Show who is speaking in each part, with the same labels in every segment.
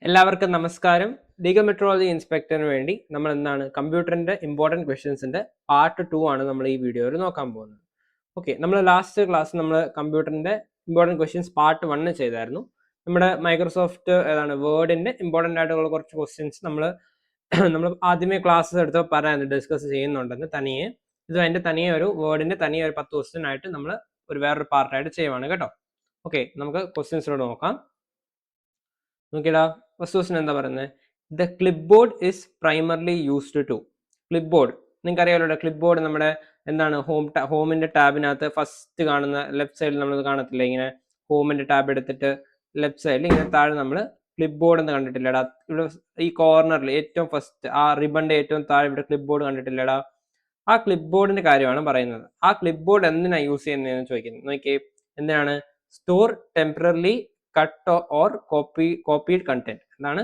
Speaker 1: എല്ലാവർക്കും നമസ്കാരം. Legal metrology ഇൻസ്പെക്ടറിന് വേണ്ടി നമ്മൾ എന്താണ് കമ്പ്യൂട്ടറിന്റെ ഇമ്പോർട്ടൻറ്റ് ക്വസ്റ്റ്യൻസിന്റെ പാർട്ട് 2 ആണ് നമ്മൾ ഈ വീഡിയോയിൽ നോക്കാൻ പോകുന്നത്. ഓക്കെ, നമ്മൾ ലാസ്റ്റ് ക്ലാസ് നമ്മൾ കമ്പ്യൂട്ടറിന്റെ ഇമ്പോർട്ടൻറ്റ് ക്വസ്റ്റ്യൻസ് പാർട്ട് 1 ചെയ്തായിരുന്നു. നമ്മുടെ മൈക്രോസോഫ്റ്റ് വേർഡിന്റെ ഇമ്പോർട്ടൻ്റ് ആയിട്ടുള്ള കുറച്ച് ക്വസ്റ്റ്യൻസ് നമ്മൾ ആദ്യമേ ക്ലാസ്സസ് എടുത്ത് പറയാൻ ഡിസ്കസ് ചെയ്യുന്നുണ്ടെന്ന് തനിയെ അതിന്റെ തനിയെ ഒരു വേർഡിന്റെ തനിയെ ഒരു 10 ക്വസ്റ്റ്യൻ ആയിട്ട് നമ്മൾ ഒരു വേറൊരു പാർട്ടായിട്ട് ചെയ്യുവാണ് കേട്ടോ. ഓക്കെ, നമുക്ക് ക്വസ്റ്റ്യൻസിലോട് നോക്കാം. നോക്കിയടാ, ഫസ്റ്റ് ക്വസ്റ്റ്യൻ എന്താ പറയുന്നത്? The clipboard is primarily used to. Clipboard നിങ്ങൾക്ക് അറിയാമല്ലോ. ക്ലിപ്പ് ബോർഡ് നമ്മുടെ എന്താണ് ഹോമിന്റെ ടാബിനകത്ത് ഫസ്റ്റ് കാണുന്ന ലെഫ്റ്റ് സൈഡിൽ നമ്മൾ കാണത്തില്ല, ഇങ്ങനെ ഹോമിന്റെ ടാബ് എടുത്തിട്ട് ലെഫ്റ്റ് സൈഡിൽ ഇങ്ങനെ താഴെ നമ്മൾ ക്ലിപ്പ് ബോർഡ് എന്ന് കണ്ടിട്ടില്ലടാ? ഇവിടെ ഈ കോർണറിൽ ഏറ്റവും ഫസ്റ്റ് ആ റിബണിന്റെ ഏറ്റവും താഴെ ഇവിടെ ക്ലിപ്പ് ബോർഡ് കണ്ടിട്ടില്ലടാ? ആ ക്ലിപ്പ് ബോർഡിന്റെ കാര്യമാണ് പറയുന്നത്. ആ ക്ലിപ്പ് ബോർഡ് എന്തിനാ യൂസ് ചെയ്യുന്നതെന്ന് ചോദിക്കുന്നത്. നോക്കിയേ, എന്തിനാണ്? Store temporary cut or copied content. എന്താണ്?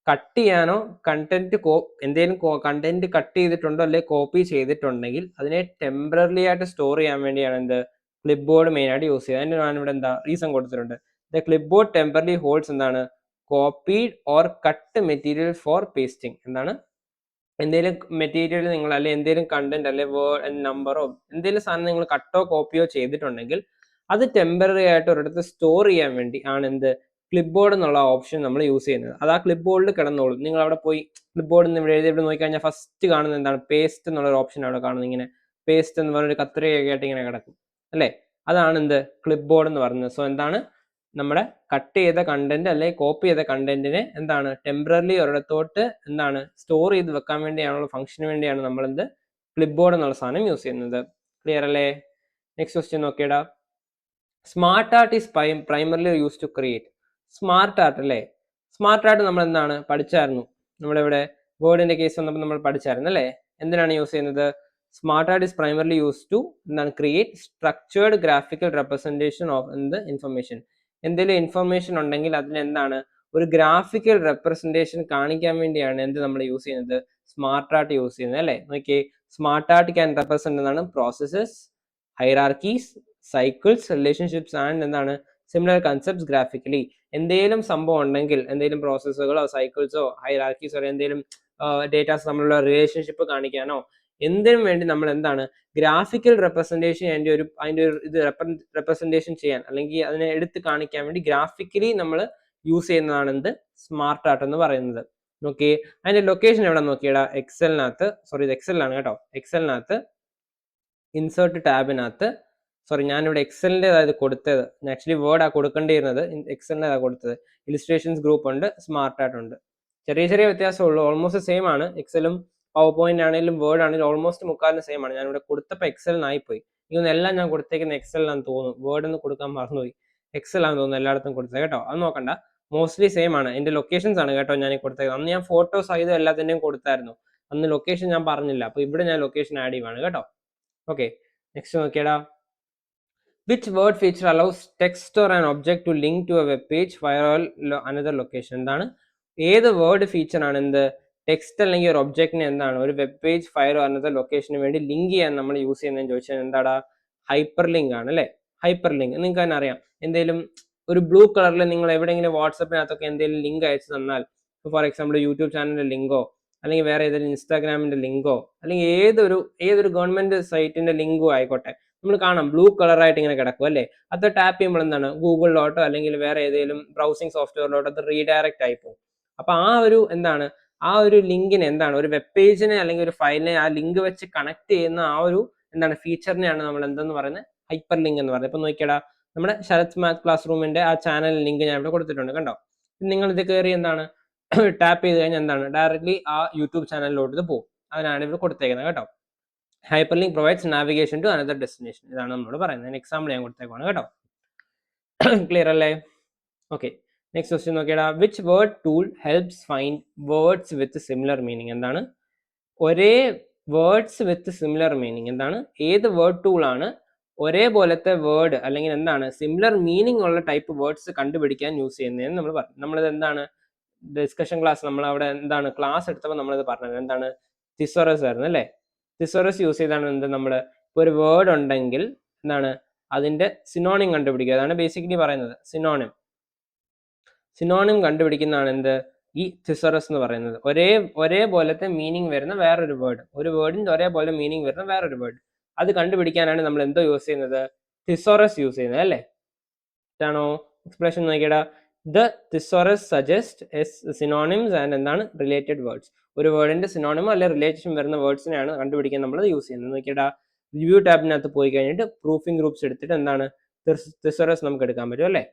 Speaker 1: കട്ട് ചെയ്യാനോ കണ്ടന്റ് എന്തെങ്കിലും കണ്ടന്റ് കട്ട് ചെയ്തിട്ടുണ്ടോ അല്ലെ കോപ്പി ചെയ്തിട്ടുണ്ടെങ്കിൽ അതിനെ ടെമ്പററി ആയിട്ട് സ്റ്റോർ ചെയ്യാൻ വേണ്ടിയാണ് എന്ത് ക്ലിപ്പ് ബോർഡ് മെയിൻ ആയിട്ട് യൂസ് ചെയ്യുന്നത്. അതിന് ഞാൻ ഇവിടെ എന്താ റീസൺ കൊടുത്തിട്ടുണ്ട്. The clipboard temporary holds എന്താണ് copied or cut material for pasting. എന്താണ്? എന്തെങ്കിലും മെറ്റീരിയൽ നിങ്ങൾ അല്ലെ എന്തെങ്കിലും കണ്ടന്റ് അല്ലെ വേർഡ് നമ്പറോ എന്തെങ്കിലും സാധനം നിങ്ങൾ കട്ടോ കോപ്പിയോ ചെയ്തിട്ടുണ്ടെങ്കിൽ അത് ടെമ്പററി ആയിട്ട് ഒരിടത്ത് സ്റ്റോർ ചെയ്യാൻ വേണ്ടി ആണ് എന്ത് ക്ലിപ്പ് ബോർഡ് എന്നുള്ള ഓപ്ഷൻ നമ്മൾ യൂസ് ചെയ്യുന്നത്. അത് ആ ക്ലിപ്പ് ബോർഡിൽ കിടന്നോളും. നിങ്ങൾ അവിടെ പോയി ക്ലിപ്പ് ബോർഡിൽ നിന്ന് എഴുതി ഇവിടെ നോക്കിക്കഴിഞ്ഞാൽ ഫസ്റ്റ് കാണുന്നത് എന്താണ്? പേസ്റ്റ് എന്നുള്ള ഒരു ഓപ്ഷൻ അവിടെ കാണുന്നത്. ഇങ്ങനെ പേസ്റ്റ് എന്ന് പറഞ്ഞൊരു കത്രികയൊക്കെ ആയിട്ട് ഇങ്ങനെ കിടക്കും അല്ലേ? അതാണ് എന്ത് ക്ലിപ്പ് ബോർഡ് എന്ന് പറയുന്നത്. സോ എന്താണ് നമ്മുടെ കട്ട് ചെയ്ത കണ്ടന്റ് അല്ലെ കോപ്പി ചെയ്ത കണ്ടന്റിനെ എന്താണ് ടെമ്പററി ഒരിടത്തോട്ട് എന്താണ് സ്റ്റോർ ചെയ്ത് വെക്കാൻ വേണ്ടിയാണുള്ള ഫംഗ്ഷന് വേണ്ടിയാണ് നമ്മൾ എന്ത് ക്ലിപ്പ് ബോർഡ് എന്നുള്ള സാധനം യൂസ് ചെയ്യുന്നത്. ക്ലിയർ അല്ലേ? നെക്സ്റ്റ് ക്വസ്റ്റ്യൻ നോക്കിയടാ. SmartArt is primarily use to create. SmartArt അല്ലേ? സ്മാർട്ട് ആർട്ട് നമ്മൾ എന്താണ് പഠിച്ചായിരുന്നു. നമ്മളിവിടെ വേർഡിന്റെ കേസ് വന്നപ്പോൾ നമ്മൾ പഠിച്ചായിരുന്നു അല്ലേ? എന്തിനാണ് യൂസ് ചെയ്യുന്നത്? SmartArt is primarily use to എന്താണ് create structured graphical representation of എന്ത് ഇൻഫർമേഷൻ. എന്തെങ്കിലും ഇൻഫർമേഷൻ ഉണ്ടെങ്കിൽ അതിന് എന്താണ് ഒരു ഗ്രാഫിക്കൽ റെപ്രസെന്റേഷൻ കാണിക്കാൻ വേണ്ടിയാണ് എന്ത് നമ്മൾ യൂസ് ചെയ്യുന്നത്? സ്മാർട്ട് ആർട്ട് യൂസ് ചെയ്യുന്നത് അല്ലേ? നോക്കിയേ, സ്മാർട്ട് ആർട്ട് ക്യാൻ റെപ്രസെന്റ് എന്താണ് processes, hierarchies, cycles, relationships and എന്താണ് സിമിലർ കൺസെപ്റ്റ്സ് ഗ്രാഫിക്കലി. എന്തെങ്കിലും സംഭവം ഉണ്ടെങ്കിൽ എന്തെങ്കിലും പ്രോസസ്സുകളോ സൈക്കിൾസോ ഹൈറാർക്കീസോ എന്തെങ്കിലും ഡേറ്റാസ് തമ്മിലുള്ള റിലേഷൻഷിപ്പ് കാണിക്കാനോ എന്തിനും വേണ്ടി നമ്മൾ എന്താണ് ഗ്രാഫിക്കൽ റെപ്രസെന്റേഷൻ അതിന്റെ ഒരു ഇത് റെപ്രസെന്റേഷൻ ചെയ്യാൻ അല്ലെങ്കിൽ അതിനെ എടുത്ത് കാണിക്കാൻ വേണ്ടി ഗ്രാഫിക്കലി നമ്മൾ യൂസ് ചെയ്യുന്നതാണ് എന്ത് സ്മാർട്ട് ആർട്ട് എന്ന് പറയുന്നത്. നോക്കിയേ, അതിന്റെ ലൊക്കേഷൻ എവിടെ നോക്കിയടാ? എക്സലിനകത്ത്, സോറി ഇത് എക്സലിലാണ് കേട്ടോ. എക്സലിനകത്ത് ഇൻസേർട്ട് ടാബിനകത്ത്, സോറി ഞാനിവിടെ എക്സലിൻ്റെ അതായത് കൊടുത്തത്, ആക്ച്വലി വേർഡ് ആ കൊടുക്കേണ്ടിയിരുന്നത് എക്സലിൻ്റെ കൊടുത്തത്. ഇലിസ്ട്രേഷൻസ് ഗ്രൂപ്പ് ഉണ്ട്, സ്മാർട്ട് ആർട്ട് ഉണ്ട്. ചെറിയ ചെറിയ വ്യത്യാസമുള്ളൂ, ഓൾമോസ്റ്റ് സെയിം ആണ്. എക്സലും പവർ പോയിന്റ് ആണെങ്കിലും വേർഡ് ആണെങ്കിലും ഓൾമോസ്റ്റ് മുക്കാലിന് സെയിം ആണ്. ഞാനിവിടെ കൊടുത്തപ്പോൾ എക്സലിനായിപ്പോയി. ഇതൊന്നും എല്ലാം ഞാൻ കൊടുത്തേക്കുന്ന എക്സലിനാന്ന് തോന്നുന്നു. വേർഡ് ഒന്ന് കൊടുക്കാൻ മറന്നുപോയി. എക്സലാന്ന് തോന്നുന്നു എല്ലായിടത്തും കൊടുത്തത് കേട്ടോ. അത് നോക്കണ്ട, മോസ്റ്റ്ലി സെയിം ആണ്. എൻ്റെ ലൊക്കേഷൻസ് ആണ് കേട്ടോ ഞാൻ കൊടുത്തത്. അന്ന് ഞാൻ ഫോട്ടോസ് ആയത് എല്ലാത്തിൻ്റെയും കൊടുത്തായിരുന്നു. അന്ന് ലൊക്കേഷൻ ഞാൻ പറഞ്ഞില്ല, അപ്പോൾ ഇവിടെ ഞാൻ ലൊക്കേഷൻ ആഡ് ചെയ്യുവാണ് കേട്ടോ. ഓക്കെ, നെക്സ്റ്റ് നോക്കിയടാ. Which Word feature allows text or an object to link to a web page or another location. എന്താണ്? ഏത് വേർഡ് ഫീച്ചർ ആണ് എന്ത് ടെക്സ്റ്റ് അല്ലെങ്കിൽ ഒരു ഒബ്ജക്റ്റിനെ എന്താണ് ഒരു വെബ് പേജ് ഫയർ അനദർ ലൊക്കേഷന് വേണ്ടി ലിങ്ക് ചെയ്യാൻ നമ്മൾ യൂസ് ചെയ്യുന്നതെന്ന് ചോദിച്ചാൽ എന്താടാ? ഹൈപ്പർ ലിങ്ക് ആണ് അല്ലേ? ഹൈപ്പർ ലിങ്ക് നിങ്ങൾക്ക് തന്നെ അറിയാം. എന്തെങ്കിലും ഒരു ബ്ലൂ കളറിൽ നിങ്ങൾ എവിടെയെങ്കിലും വാട്സപ്പിനകത്തൊക്കെ എന്തെങ്കിലും ലിങ്ക് അയച്ചു തന്നാൽ, ഫോർ എക്സാമ്പിൾ യൂട്യൂബ് ചാനലിന്റെ ലിങ്കോ അല്ലെങ്കിൽ വേറെ ഏതെങ്കിലും ഇൻസ്റ്റാഗ്രാമിന്റെ ലിങ്കോ അല്ലെങ്കിൽ ഏതൊരു ഗവൺമെന്റ് സൈറ്റിന്റെ ലിങ്കോ ആയിക്കോട്ടെ, നമ്മൾ കാണാം ബ്ലൂ കളറായിട്ട് ഇങ്ങനെ കിടക്കും അല്ലേ? അത് ടാപ്പ് ചെയ്യുമ്പോൾ എന്താണ് ഗൂഗിളിലോട്ടോ അല്ലെങ്കിൽ വേറെ ഏതെങ്കിലും ബ്രൗസിംഗ് സോഫ്റ്റ്വെയറിലോട്ടോ അത് റീഡയറക്റ്റ് ആയി പോകും. അപ്പൊ ആ ഒരു ലിങ്കിനെ എന്താണ് ഒരു വെബ് പേജിനെ അല്ലെങ്കിൽ ഒരു ഫയലിനെ ആ ലിങ്ക് വെച്ച് കണക്ട് ചെയ്യുന്ന ആ ഒരു എന്താണ് ഫീച്ചറിനെയാണ് നമ്മൾ എന്തെന്ന് പറയുന്നത്? ഹൈപ്പർ ലിങ്ക് എന്ന് പറയുന്നത്. ഇപ്പൊ നോക്കിയടാ, നമ്മുടെ ശരത് മാത് ക്ലാസ് റൂമിന്റെ ആ ചാനൽ ലിങ്ക് ഞാൻ ഇവിടെ കൊടുത്തിട്ടുണ്ട് കണ്ടോ. നിങ്ങൾ ഇത് കയറി എന്താണ് ടാപ്പ് ചെയ്ത് കഴിഞ്ഞാൽ എന്താണ് ഡയറക്ട്ലി ആ യൂട്യൂബ് ചാനലിലോട്ട് ഇത് പോകും. അതിനാണ് ഇവിടെ കൊടുത്തേക്കുന്നത് കേട്ടോ. Hyperlink provides navigation to another destination. ഇതാണ് നമ്മളോട് പറയുന്നത്. എക്സാമ്പിൾ ഞാൻ കൊടുത്തേക്കാണ് കേട്ടോ. ക്ലിയർ അല്ലേ? ഓക്കെ, നെക്സ്റ്റ് ക്വസ്റ്റ്യൻ നോക്കിയടാ. Which Word tool helps find words with similar meaning. എന്താണ് ഒരേ വേർഡ്സ് വിത്ത് സിമിലർ മീനിങ്? എന്താണ് ഏത് വേർഡ് ടൂൾ ആണ് ഒരേപോലത്തെ വേർഡ് അല്ലെങ്കിൽ എന്താണ് സിമിലർ മീനിങ് ഉള്ള ടൈപ്പ് വേർഡ്സ് കണ്ടുപിടിക്കാൻ യൂസ് ചെയ്യുന്നതെന്ന് നമ്മൾ പറഞ്ഞു. നമ്മളിത് എന്താണ് ഡിസ്കഷൻ ക്ലാസ് നമ്മൾ അവിടെ എന്താണ് ക്ലാസ് എടുത്തപ്പോൾ നമ്മളിത് പറഞ്ഞത് എന്താണ് തിസോറസ് ആയിരുന്നു അല്ലേ? തിസോറസ് യൂസ് ചെയ്താണ് എന്ത് നമ്മൾ ഇപ്പോൾ ഒരു വേർഡ് ഉണ്ടെങ്കിൽ എന്താണ് അതിന്റെ സിനോണിം കണ്ടുപിടിക്കുക. അതാണ് ബേസിക്കലി പറയുന്നത്. സിനോണിം കണ്ടുപിടിക്കുന്നതാണ് എന്ത് ഈ തിസോറസ് എന്ന് പറയുന്നത്. ഒരേപോലത്തെ മീനിങ് വരുന്ന വേറൊരു വേർഡ്, ഒരു വേർഡിന്റെ ഒരേപോലെ മീനിങ് വരുന്ന വേറൊരു വേർഡ്, അത് കണ്ടുപിടിക്കാനാണ് നമ്മൾ എന്തോ യൂസ് ചെയ്യുന്നത്, തിസോറസ് യൂസ് ചെയ്യുന്നത് അല്ലേ? ആണോ? എക്സ്പ്രഷൻ നോക്കിയടാ. The thesaurus suggest synonyms and എന്താണ് റിലേറ്റഡ് വേർഡ്സ്. ഒരു വേർഡിന്റെ സിനോണിമോ അല്ലെ റിലേഷൻ വരുന്ന വേർഡ്സിനെയാണ് കണ്ടുപിടിക്കാൻ നമ്മൾ യൂസ് ചെയ്യുന്നത്. നോക്കിയടാ, റിവ്യൂ ടാബിനകത്ത് പോയി കഴിഞ്ഞിട്ട് പ്രൂഫിംഗ് ഗ്രൂപ്പ്സ് എടുത്തിട്ട് എന്താണ് തിസോറസ് നമുക്ക് എടുക്കാൻ പറ്റും അല്ലേ?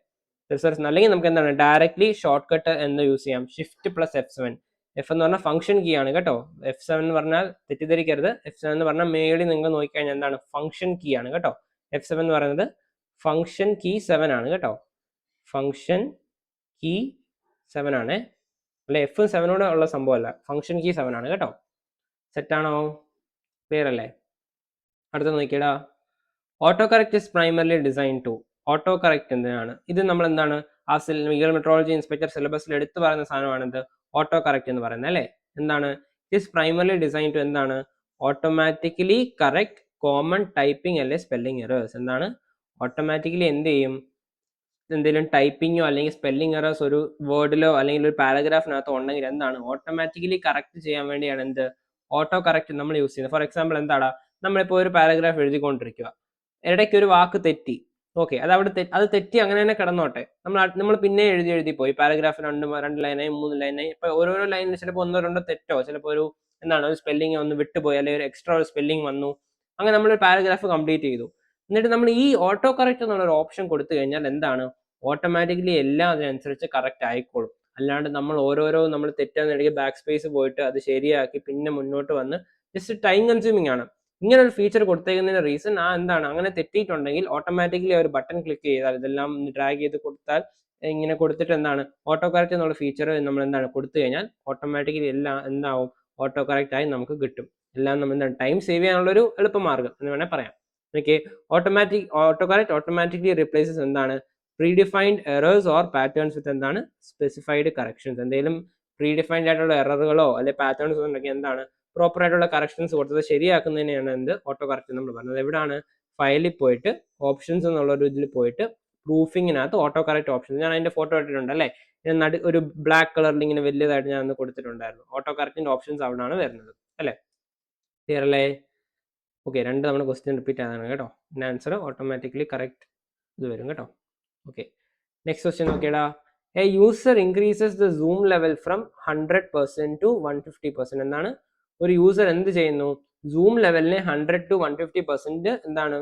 Speaker 1: തിസോറസ് അല്ലെങ്കിൽ നമുക്ക് എന്താണ് ഡയറക്ട്ലി ഷോർട്ട് കട്ട് എന്ന് യൂസ് ചെയ്യാം. Shift plus F7. എഫ് എന്ന് പറഞ്ഞാൽ ഫംഗ്ഷൻ കീ ആണ് കേട്ടോ. F7 എന്ന് പറഞ്ഞാൽ തെറ്റിദ്ധരിക്കരുത്. F7 എന്ന് പറഞ്ഞാൽ മേളിൽ നിങ്ങൾ നോക്കിക്കഴിഞ്ഞാൽ എന്താണ് ഫംഗ്ഷൻ കീ ആണ് കേട്ടോ. F7 എന്ന് പറയുന്നത് ഫംഗ്ഷൻ കീ 7 ആണ് കേട്ടോ. ഫംഗ്ഷൻ കീ 7 ആണ്. അല്ലെ F 7 ഉള്ള സംഭവമല്ല, ഫംഗ്ഷൻ കീ 7 ആണ് കേട്ടോ. സെറ്റാണോ? ക്ലിയർ അല്ലേ? അടുത്ത നോക്കിയടാ, autocorrect is primarily design to. Autocorrect എന്തിനാണ്? ഇത് നമ്മൾ എന്താണ് ആ ലീഗൽ മെട്രോളജി ഇൻസ്പെക്ടർ സിലബസിൽ എടുത്തു പറയുന്ന സാധനമാണ് ഇത് ഓട്ടോ കറക്റ്റ് എന്ന് പറയുന്നത് അല്ലേ? എന്താണ് ഇസ് പ്രൈമർലി ഡിസൈൻ ടു? എന്താണ് ഓട്ടോമാറ്റിക്കലി കറക്റ്റ് കോമൺ ടൈപ്പിംഗ് അല്ലെ സ്പെല്ലിംഗ് എറേഴ്സ്. എന്താണ് ഓട്ടോമാറ്റിക്കലി എന്ത് ചെയ്യും? എന്തെങ്കിലും ടൈപ്പിങ്ങോ അല്ലെങ്കിൽ സ്പെല്ലിംഗ് എറേഴ്സ് ഒരു വേർഡിലോ അല്ലെങ്കിൽ ഒരു പാരഗ്രാഫിനകത്തോ ഉണ്ടെങ്കിൽ എന്താണ് ഓട്ടോമാറ്റിക്കലി കറക്റ്റ് ചെയ്യാൻ വേണ്ടിയാണ് എന്ത് ഓട്ടോ കറക്റ്റ് നമ്മൾ യൂസ് ചെയ്യുന്നത്. ഫോർ എക്സാമ്പിൾ എന്താടാ, നമ്മളിപ്പോൾ ഒരു പാരഗ്രാഫ് എഴുതിക്കൊണ്ടിരിക്കുക, ഇടയ്ക്ക് ഒരു വാക്ക് തെറ്റി, ഓക്കെ, അത് തെറ്റി അങ്ങനെ തന്നെ കിടന്നോട്ടെ, നമ്മൾ പിന്നെ എഴുതി പോയി പാരഗ്രാഫ് രണ്ട് ലൈനായി 3 ലൈനായി. ഇപ്പൊ ഓരോരോ ലൈനിൽ ചിലപ്പോൾ 1-2 തെറ്റോ, ചിലപ്പോൾ ഒരു ഒരു സ്പെല്ലിംഗ് ഒന്ന് വിട്ടുപോയി, അല്ലെങ്കിൽ ഒരു എക്സ്ട്രാ ഒരു സ്പെല്ലിംഗ് വന്നു, അങ്ങനെ നമ്മൾ ഒരു പാരഗ്രാഫ് കംപ്ലീറ്റ് ചെയ്തു. എന്നിട്ട് നമ്മൾ ഈ ഓട്ടോ കറക്റ്റ് എന്നുള്ള ഒരു ഓപ്ഷൻ കൊടുത്തു കഴിഞ്ഞാൽ എന്താണ് ഓട്ടോമാറ്റിക്കലി എല്ലാം അതിനനുസരിച്ച് കറക്റ്റ് ആയിക്കോളും. അല്ലാണ്ട് നമ്മൾ നമ്മൾ തെറ്റാന്നിടയ്ക്ക് ബാക്ക് സ്പേസ് പോയിട്ട് അത് ശരിയാക്കി പിന്നെ മുന്നോട്ട് വന്ന് ജസ്റ്റ് ടൈം കൺസ്യൂമിംഗ് ആണ്. ഇങ്ങനെ ഒരു ഫീച്ചർ കൊടുത്തേക്കുന്നതിന്റെ റീസൺ എന്താണ്, അങ്ങനെ തെറ്റിയിട്ടുണ്ടെങ്കിൽ ഓട്ടോമാറ്റിക്കലി ഒരു ബട്ടൺ ക്ലിക്ക് ചെയ്താൽ ഇതെല്ലാം ഡ്രാഗ് ചെയ്ത് കൊടുത്താൽ ഇങ്ങനെ കൊടുത്തിട്ട് എന്താണ് ഓട്ടോ കറക്റ്റ് എന്നുള്ള ഫീച്ചർ നമ്മൾ എന്താണ് കൊടുത്തു കഴിഞ്ഞാൽ ഓട്ടോമാറ്റിക്കലി എല്ലാം എന്താവും ഓട്ടോ കറക്റ്റ് ആയി നമുക്ക് കിട്ടും. എല്ലാം നമ്മൾ എന്താണ് ടൈം സേവ് ചെയ്യാനുള്ളൊരു എളുപ്പമാർഗ്ഗം എന്ന് വേണേൽ പറയാം. Okay, auto correct automatically replaces എന്താണ് പ്രീഡിഫൈൻഡ് എറേഴ്സ് ഓർ പാറ്റേൺസ് വിത്ത് എന്താണ് സ്പെസിഫൈഡ് കറക്ഷൻസ്. എന്തെങ്കിലും പ്രീഡിഫൈൻഡ് ആയിട്ടുള്ള എററുകളോ അല്ലെങ്കിൽ പാറ്റേൺസ് ഉണ്ടെങ്കിൽ എന്താണ് പ്രോപ്പർ ആയിട്ടുള്ള കറക്ഷൻസ് കൊടുത്തത് ശരിയാക്കുന്നതിനെയാണ് എന്ത് ഓട്ടോ കറക്റ്റ് നമ്മൾ പറഞ്ഞത്. എവിടാണ് ഫയലിൽ പോയിട്ട് ഓപ്ഷൻസ് എന്നുള്ള ഒരു ഇതിൽ പോയിട്ട് പ്രൂഫിങ്ങിനകത്ത് ഓട്ടോ കറക്റ്റ് ഓപ്ഷൻ, ഞാൻ അതിന്റെ ഫോട്ടോ ഇട്ടിട്ടുണ്ട് അല്ലേ, ഒരു ബ്ലാക്ക് കളറിൽ ഇങ്ങനെ വലിയതായിട്ട് ഞാൻ അന്ന് കൊടുത്തിട്ടുണ്ടായിരുന്നു. ഓട്ടോ കറക്റ്റിന്റെ ഓപ്ഷൻസ് അവിടെയാണ് വരുന്നത് അല്ലേ? ക്ലിയർ അല്ലേ? ഓക്കെ, 2 തവണ ക്വസ്റ്റ്യൻ റിപ്പീറ്റ് ആയതാണ് കേട്ടോ. ആൻസർ ഓട്ടോമാറ്റിക്കലി കറക്റ്റ് ഇത് വരും കേട്ടോ. ഓക്കെ, നെക്സ്റ്റ് ക്വസ്റ്റ്യൻ നോക്കിയടാ. A user increases the zoom level from 100% to 150%. എന്താണ് ഒരു യൂസർ എന്ത് ചെയ്യുന്നു, സൂം ലെവലിനെ 100 to 150% എന്താണ്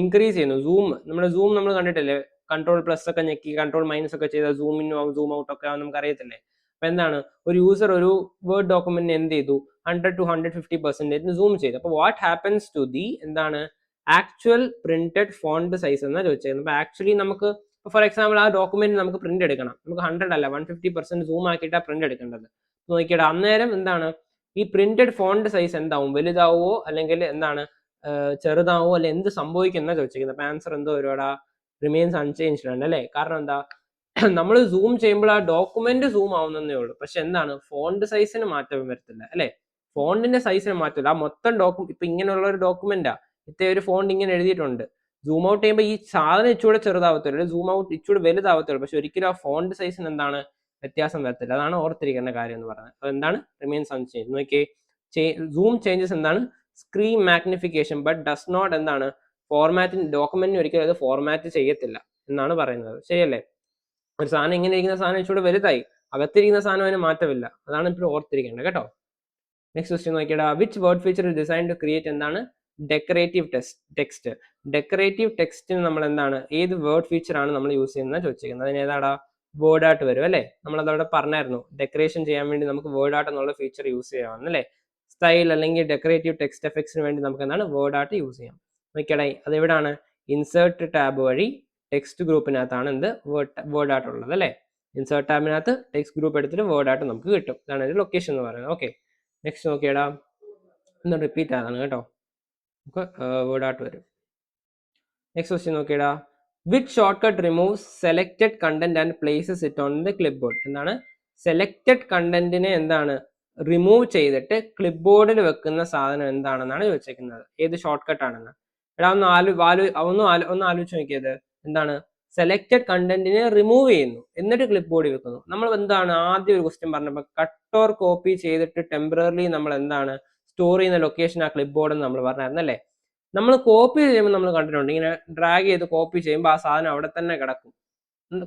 Speaker 1: ഇൻക്രീസ് ചെയ്യുന്നു. നമ്മുടെ സൂം നമ്മൾ കണ്ടിട്ടില്ലേ, കൺട്രോൾ പ്ലസ് ഒക്കെ ഞെക്കി കൺട്രോൾ മൈനസ് ഒക്കെ ചെയ്താൽ സൂം ഇൻ ആവും സൂം ഔട്ട് ഒക്കെ നമുക്ക് അറിയത്തില്ലേ. അപ്പൊ എന്താണ് ഒരു യൂസർ ഒരു വേർഡ് ഡോക്യുമെന്റിനെ എന്ത് ചെയ്തു 100 to 150% സൂം ചെയ്തു. അപ്പൊ വാട്ട് ഹാപ്പൻസ് ടു ദി എന്താണ് ആക്ച്വൽ പ്രിന്റഡ് ഫോണ്ട് സൈസ് എന്നാ ചോദിച്ചത്. അപ്പൊ ആക്ച്വലി നമുക്ക് ഫോർ എക്സാമ്പിൾ ആ ഡോക്യുമെന്റ് നമുക്ക് പ്രിന്റ് എടുക്കണം, നമുക്ക് 100 അല്ല 150% സൂം ആക്കിയിട്ടാണ് പ്രിന്റ് എടുക്കേണ്ടത്. നോക്കിയിട്ട് അന്നേരം എന്താണ് ഈ പ്രിന്റഡ് ഫോണ്ട് സൈസ് എന്താവും, വലുതാവോ അല്ലെങ്കിൽ എന്താണ് ചെറുതാവോ അല്ലെ എന്ത് സംഭവിക്കുന്ന ചോദിച്ചിരിക്കുന്നത്. അപ്പൊ ആൻസർ എന്തോ ഒരുപാട് റിമെയിൻസ് അൺചേഞ്ച്ഡ് ആണ് അല്ലേ? കാരണം എന്താ നമ്മൾ സൂം ചെയ്യുമ്പോൾ ആ ഡോക്യുമെന്റ് സൂം ആവുന്നതേ ഉള്ളൂ, പക്ഷെ എന്താണ് ഫോണ്ട് സൈസിന് മാറ്റം വരത്തില്ല അല്ലെ? ഫോണ്ടിന്റെ സൈസിന് മാറ്റമില്ല. ആ മൊത്തം ഇപ്പൊ ഇങ്ങനെയുള്ള ഒരു ഡോക്യുമെന്റാ, ഇത്ര ഒരു ഫോണ്ട് ഇങ്ങനെ എഴുതിയിട്ടുണ്ട്, സൂം ഔട്ട് ചെയ്യുമ്പോൾ ഈ സാധനം ഇച്ചൂടെ ചെറുതാവത്തുള്ളൂ, സൂം ഔട്ട് ഇച്ചൂടെ വലുതാവത്തുള്ളൂ, പക്ഷെ ഒരിക്കലും ആ ഫോണ്ട് സൈസിന് എന്താണ് വ്യത്യാസം വരത്തില്ല. അതാണ് ഓർത്തിരിക്കേണ്ട കാര്യം എന്ന് പറയുന്നത്. അത് എന്താണ് റിമെയിൻസ് അൺചേഞ്ച്. നോക്കിയേ, സൂം ചേഞ്ചസ് എന്താണ് screen magnification but does not എന്താണ് ഫോർമാറ്റിംഗ്, ഡോക്യുമെന്റിന് ഒരിക്കലും അത് ഫോർമാറ്റ് ചെയ്യത്തില്ല എന്നാണ് പറയുന്നത്. ശരിയല്ലേ? ഒരു സാധനം ഇങ്ങനെ ഇരിക്കുന്ന സാധനം ഇച്ചിരി വലുതായി, അകത്തിരിക്കുന്ന സാധനം അതിന് മാറ്റമില്ല. അതാണ് ഇപ്പോൾ ഓർത്തിരിക്കേണ്ടത് കേട്ടോ. നെക്സ്റ്റ് ക്വസ്റ്റ്യൻ നോക്കിയടാ. Which Word feature is design to create എന്താണ് ഡെക്കറേറ്റീവ് ടെക്സ്റ്റ്. ഡെക്കറേറ്റീവ് ടെക്സ്റ്റിന് നമ്മൾ എന്താണ് ഏത് വേർഡ് ഫീച്ചർ ആണ് നമ്മൾ യൂസ് ചെയ്യുന്നത് ചോദിച്ചിരിക്കുന്നത്. അതിന് ഏതാടാ വേർഡ് ആർട്ട് വരും അല്ലേ? നമ്മളതവിടെ പറഞ്ഞായിരുന്നു, ഡെക്കറേഷൻ ചെയ്യാൻ വേണ്ടി നമുക്ക് വേർഡ് ആർട്ട് എന്നുള്ള ഫീച്ചർ യൂസ് ചെയ്യാമെന്നല്ലേ. സ്റ്റൈൽ അല്ലെങ്കിൽ ഡെക്കറേറ്റീവ് ടെക്സ്റ്റ് എഫക്ട്സിന് വേണ്ടി നമുക്ക് എന്താണ് വേർഡ് ആർട്ട് യൂസ് ചെയ്യാം. നോക്കിയടേ, അത് എവിടാണ് ഇൻസേർട്ട് ടാബ് വഴി ടെക്സ്റ്റ് ഗ്രൂപ്പിനകത്താണ് എന്ത് വേർഡ് ആർട്ട് ഉള്ളത് അല്ലേ? ഇൻസേർട്ട് ടാബിനകത്ത് ടെക്സ്റ്റ് ഗ്രൂപ്പ് എടുത്തിട്ട് വേർഡ് ആർട്ട് നമുക്ക് കിട്ടും. ഇതാണ് ഒരു ലൊക്കേഷൻ എന്ന് പറയുന്നത്. ഓക്കെ, നെക്സ്റ്റ് നോക്കിയടാ, ഒന്ന് റിപ്പീറ്റ് ആയതാണ് കേട്ടോ, നമുക്ക് വേർഡ് ആർട്ട് വരും. നെക്സ്റ്റ് ക്വസ്റ്റ്യൻ നോക്കിയടാ. Which shortcut removes selected content and places it on the clipboard. എന്താണ് സെലക്റ്റഡ് കണ്ടന്റിനെ എന്താണ് റിമൂവ് ചെയ്തിട്ട് ക്ലിപ്പ് ബോർഡിൽ വെക്കുന്ന സാധനം എന്താണെന്നാണ് ചോദിച്ചേക്കുന്നത്. ഏത് ഷോർട്ട് കട്ട് ആണെന്ന്. എടാ ഒന്ന് ആലോചിച്ച് നോക്കിയത്. എന്താണ് സെലക്റ്റഡ് കണ്ടന്റിനെ റിമൂവ് ചെയ്യുന്നു എന്നിട്ട് ക്ലിപ്പ് ബോർഡിൽ വെക്കുന്നു. നമ്മൾ എന്താണ് ആദ്യം ഒരു ക്വസ്റ്റ്യൻ പറഞ്ഞപ്പോൾ കട്ട് ഓർ കോപ്പി ചെയ്തിട്ട് ടെമ്പററി നമ്മൾ എന്താണ് സ്റ്റോർ ചെയ്യുന്ന ലൊക്കേഷൻ ആ ക്ലിപ്പ് ബോർഡ് എന്ന് നമ്മൾ പറഞ്ഞായിരുന്നു അല്ലേ. നമ്മൾ കോപ്പി ചെയ്യുമ്പോൾ നമ്മൾ കണ്ടിട്ടുണ്ട് ഇങ്ങനെ ഡ്രാഗ് ചെയ്ത് കോപ്പി ചെയ്യുമ്പോൾ ആ സാധനം അവിടെ തന്നെ കിടക്കും,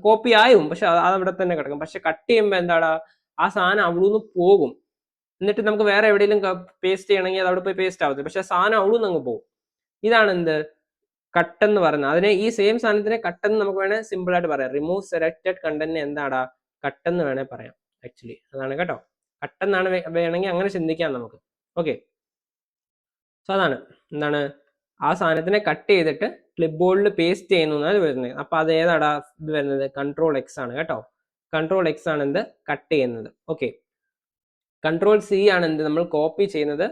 Speaker 1: കോപ്പി ആയും പക്ഷെ അത് അവിടെ തന്നെ കിടക്കും. പക്ഷെ കട്ട് ചെയ്യുമ്പോൾ എന്താണ് ആ സാധനം അവിടെ നിന്ന് പോകും, എന്നിട്ട് നമുക്ക് വേറെ എവിടെയെങ്കിലും പേസ്റ്റ് ചെയ്യണമെങ്കിൽ അത് അവിടെ പോയി പേസ്റ്റ് ആവത്തില്ല, പക്ഷെ സാധനം അവിടെ നിന്ന് അങ്ങ് പോകും. ഇതാണ് എന്ത് കട്ടെന്ന് പറയുന്നത്. അതിനെ ഈ സെയിം സാധനത്തിനെ കട്ടെന്ന് നമുക്ക് വേണേൽ സിമ്പിൾ ആയിട്ട് പറയാം. റിമൂവ് സെലക്റ്റഡ് കണ്ടന്റിനെ എന്താടാ കട്ടെന്ന് വേണേ പറയാം ആക്ച്വലി. അതാണ് കേട്ടോ, കട്ടെന്നാണ് വേണമെങ്കിൽ അങ്ങനെ ചിന്തിക്കാം നമുക്ക്. ഓക്കെ, സോ അതാണ് എന്താണ് ആ സാധനത്തിനെ കട്ട് ചെയ്തിട്ട് ക്ലിപ്പ് ബോർഡിൽ പേസ്റ്റ് ചെയ്യുന്നു എന്നാണ് വരുന്നത്. അപ്പൊ അത് ഏതാടാ ഇത് വരുന്നത് കൺട്രോൾ എക്സ് ആണ് കേട്ടോ. കൺട്രോൾ എക്സ് ആണ് എന്ത് കട്ട് ചെയ്യുന്നത്. ഓക്കെ, കൺട്രോൾ സി ആണ് എന്ത് നമ്മൾ കോപ്പി ചെയ്യുന്നത്.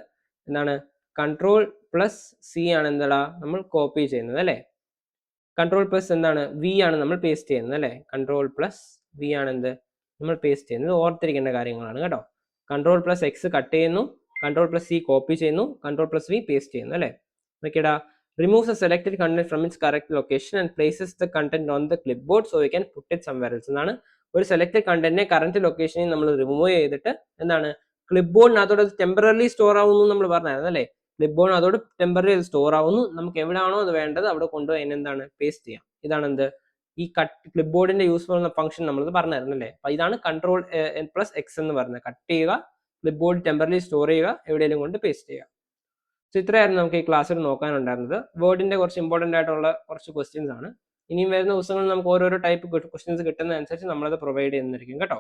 Speaker 1: എന്താണ് കൺട്രോൾ പ്ലസ് സി ആണ് എന്താ നമ്മൾ കോപ്പി ചെയ്യുന്നത് അല്ലേ. കൺട്രോൾ പ്ലസ് എന്താണ് വി ആണ് നമ്മൾ പേസ്റ്റ് ചെയ്യുന്നത് അല്ലേ. കൺട്രോൾ പ്ലസ് വി ആണ് എന്ത് നമ്മൾ പേസ്റ്റ് ചെയ്യുന്നത്. ഓർത്തിരിക്കേണ്ട കാര്യങ്ങളാണ് കേട്ടോ. കൺട്രോൾ പ്ലസ് എക്സ് കട്ട് ചെയ്യുന്നു, കൺട്രോൾ പ്ലസ് സി കോപ്പി ചെയ്യുന്നു, കൺട്രോൾ പ്ലസ് വി പേസ്റ്റ് ചെയ്യുന്നു അല്ലേ. ഓക്കേടാ, removes the selected content from its correct location and places the content on the clipboard so you can put it somewhere else എന്നാണ്. ഒരു selected കണ്ടന്റിനെ current ലൊക്കേഷനിൽ നമ്മൾ remove ചെയ്തിട്ട് എന്താണ് ക്ലിപ്പ് ബോർഡിനകത്തോടെ ടെമ്പററി സ്റ്റോർ ആവുന്നു നമ്മൾ പറഞ്ഞായിരുന്നു അല്ലേ. ക്ലിപ്പ് ബോർഡിനകത്തോട് ടെമ്പററി സ്റ്റോർ ആവുന്നു, നമുക്ക് എവിടെയാണോ അത് വേണ്ടത് അവിടെ കൊണ്ടുപോയി എന്താണ് പേസ്റ്റ് ചെയ്യാം. ഇതാണ് എന്ത് ഈ ക്ലിപ്പ് ബോർഡിന്റെ യൂസ്ഫുൾ ഫംഗ്ഷൻ നമ്മൾ പറഞ്ഞായിരുന്നു അല്ലേ. അപ്പൊ ഇതാണ് കൺട്രോൾ പ്ലസ് എക്സ് എന്ന് പറയുന്നത്. കട്ട് ചെയ്യുക, ക്ലിപ്പ് ബോർഡ് ടെമ്പററി സ്റ്റോർ ചെയ്യുക, എവിടെയെങ്കിലും കൊണ്ട് പേസ്റ്റ് ചെയ്യുക. സോ ഇത്രയായിരുന്നു നമുക്ക് ഈ ക്ലാസ്സിൽ നോക്കാനുണ്ടായിരുന്നത്. വേർഡിന്റെ കുറച്ച് ഇമ്പോർട്ടൻ്റ് ആയിട്ടുള്ള കുറച്ച് ക്വസ്റ്റ്യൻസ് ആണ്. ഇനിയും വരുന്ന ദിവസങ്ങളിൽ നമുക്ക് ഓരോരോ ടൈപ്പ് ക്വസ്റ്റ്യൻസ് കിട്ടുന്നതനുസരിച്ച് നമ്മളത് പ്രൊവൈഡ് ചെയ്യുന്നതായിരിക്കും കേട്ടോ.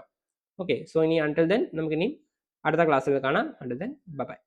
Speaker 1: ഓക്കെ, സോ ഇനി അണ്ടിൽ ദെൻ നമുക്ക് ഇനി അടുത്ത ക്ലാസ്സിൽ കാണാം. Until then bye.